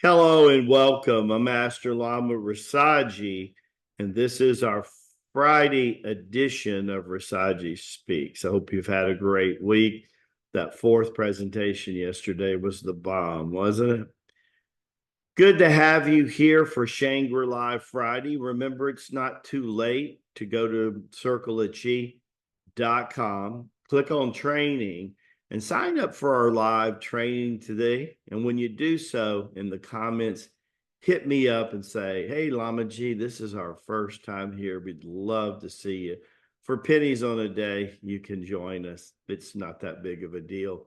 Hello and welcome. I'm Master Lama Rasaji, and this is our Friday edition of Rasaji Speaks. I hope you've had a great week. That fourth presentation yesterday was the bomb, wasn't it? Good to have you here for Shangri-La Friday. Remember, it's not too late to go to circleofchi.com, click on training, and sign up for our live training today. And when you do so, in the comments, hit me up and say, hey, Lama G, this is our first time here. We'd love to see you. For pennies on a day, you can join us. It's not that big of a deal.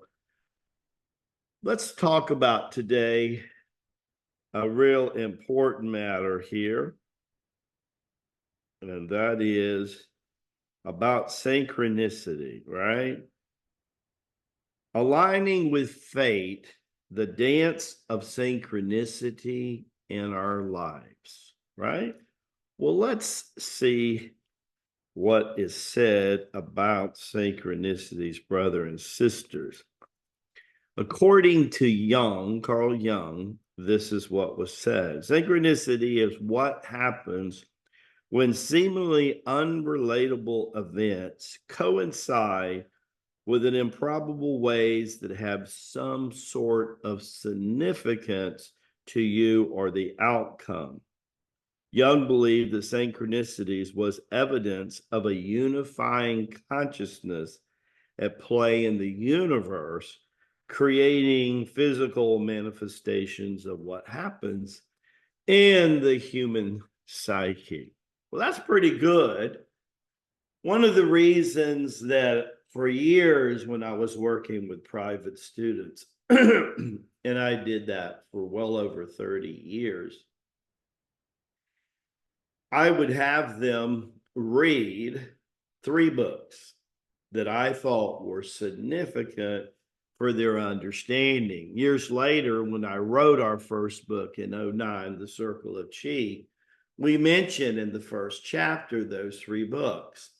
Let's talk about today a real important matter here, and that is about synchronicity, right? Aligning with fate, the dance of synchronicity in our lives, right? Well, let's see what is said about synchronicities, brothers and sisters. According to Jung, Carl Jung, this is what was said. Synchronicity is what happens when seemingly unrelatable events coincide with an improbable ways that have some sort of significance to you or the outcome. Jung believed that synchronicities was evidence of a unifying consciousness at play in the universe, creating physical manifestations of what happens in the human psyche. Well, that's pretty good. One of the reasons that for years when I was working with private students, and I did that for well over 30 years, I would have them read 3 books that I thought were significant for their understanding. Years later, when I wrote our first book in '09, The Circle of Chi, we mentioned in the first chapter those 3 books.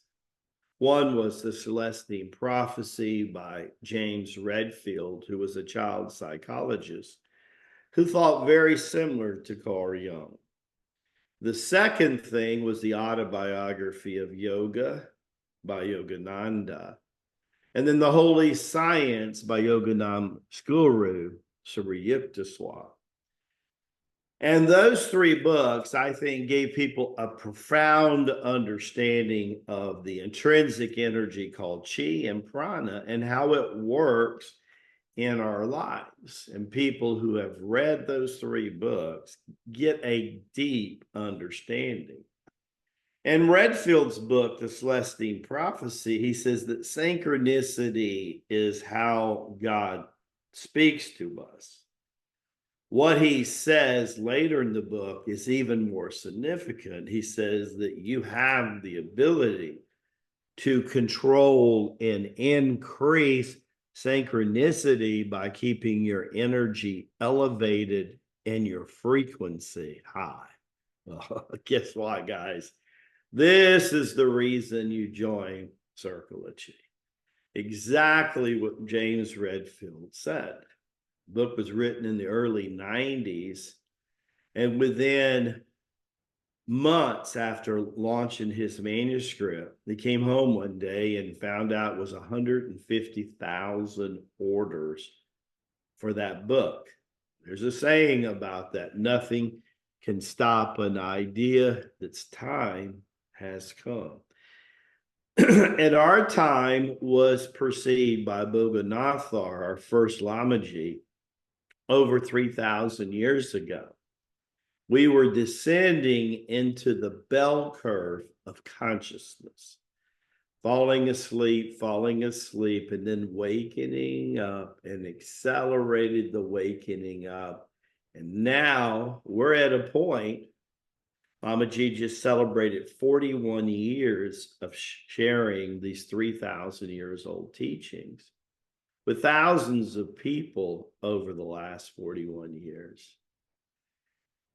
One was The Celestine Prophecy by James Redfield, who was a child psychologist, who thought very similar to Carl Jung. The second thing was the autobiography of yoga by Yogananda. And then The Holy Science by Yoganam Guru Suryuktaswami. And those 3 books, I think, gave people a profound understanding of the intrinsic energy called chi and prana and how it works in our lives. And people who have read those 3 books get a deep understanding. In Redfield's book, The Celestine Prophecy, he says that synchronicity is how God speaks to us. What he says later in the book is even more significant. He says that you have the ability to control and increase synchronicity by keeping your energy elevated and your frequency high. Well, guess what, guys? This is the reason you join Circle of Chi. Exactly what James Redfield said. The book was written in the early 90s, and within months after launching his manuscript, he came home one day and found out it was 150,000 orders for that book. There's a saying about that: nothing can stop an idea that's time has come. And our time was perceived by Boganathar, our first Lamaji, over 3,000 years ago. We were descending into the bell curve of consciousness, falling asleep, and then wakening up, and accelerated the wakening up. And now we're at a point, Lamaji just celebrated 41 years of sharing these 3,000 years old teachings with thousands of people over the last 41 years.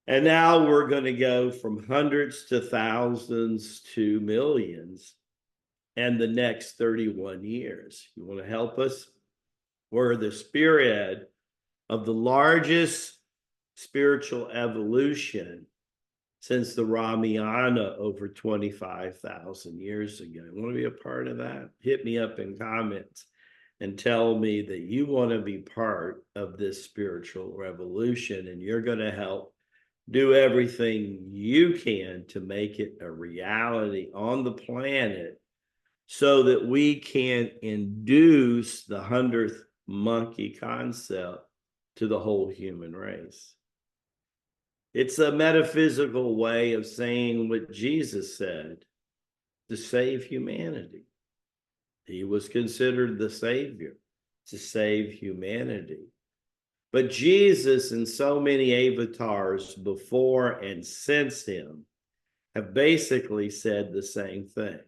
And now we're going to go from hundreds to thousands to millions in the next 31 years. You want to help us? We're the spearhead of the largest spiritual evolution since the Ramayana over 25,000 years ago. Want to be a part of that? Hit me up in comments and tell me that you want to be part of this spiritual revolution, and you're going to help do everything you can to make it a reality on the planet so that we can induce the 100th monkey concept to the whole human race. It's a metaphysical way of saying what Jesus said, to save humanity. He was considered the savior, to save humanity. But Jesus and so many avatars before and since him have basically said the same thing.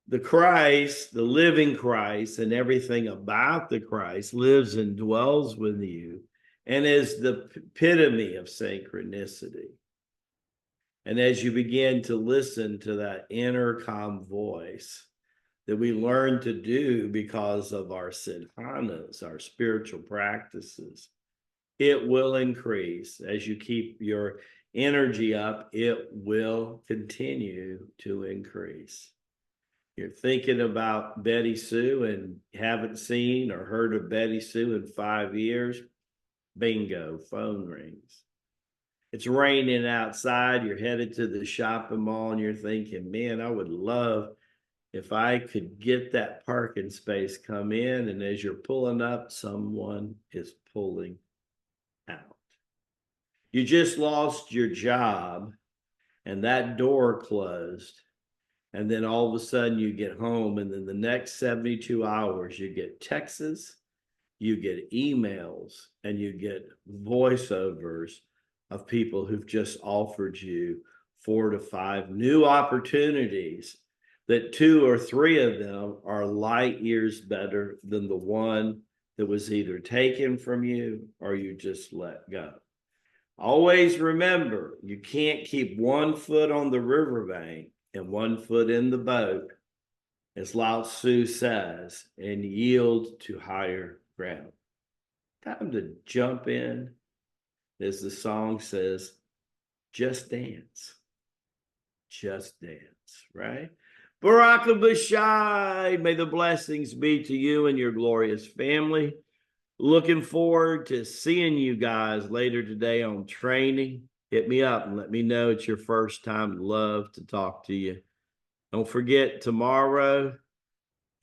The Christ, the living Christ, and everything about the Christ lives and dwells with you and is the epitome of synchronicity. And as you begin to listen to that inner calm voice that we learn to do because of our sadhanas, our spiritual practices, it will increase. As you keep your energy up, it will continue to increase. You're thinking about Betty Sue and haven't seen or heard of Betty Sue in 5 years, bingo, phone rings. It's raining outside, you're headed to the shopping mall and you're thinking, man, I would love if I could get that parking space come in, and as you're pulling up, someone is pulling out. You just lost your job and that door closed. And then all of a sudden you get home, and then the next 72 hours, you get texts, you get emails, and you get voiceovers of people who've just offered you 4 to 5 new opportunities that 2 or 3 of them are light years better than the one that was either taken from you or you just let go. Always remember, you can't keep 1 foot on the riverbank and 1 foot in the boat, as Lao Tzu says, and yield to higher ground. Time to jump in, as the song says, just dance. Just dance, right? Baraka Bashai, may the blessings be to you and your glorious family. Looking forward to seeing you guys later today on training. Hit me up and let me know it's your first time. Love to talk to you. Don't forget, tomorrow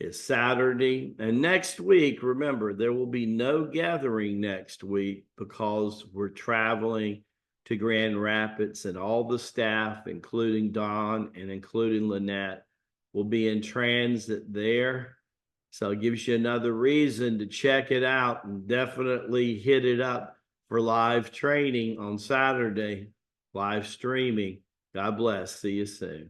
is Saturday. And next week, remember, there will be no gathering next week because we're traveling to Grand Rapids, and all the staff, including Don and including Lynette, will be in transit there. So it gives you another reason to check it out, and definitely hit it up for live training on Saturday, live streaming. God bless. See you soon.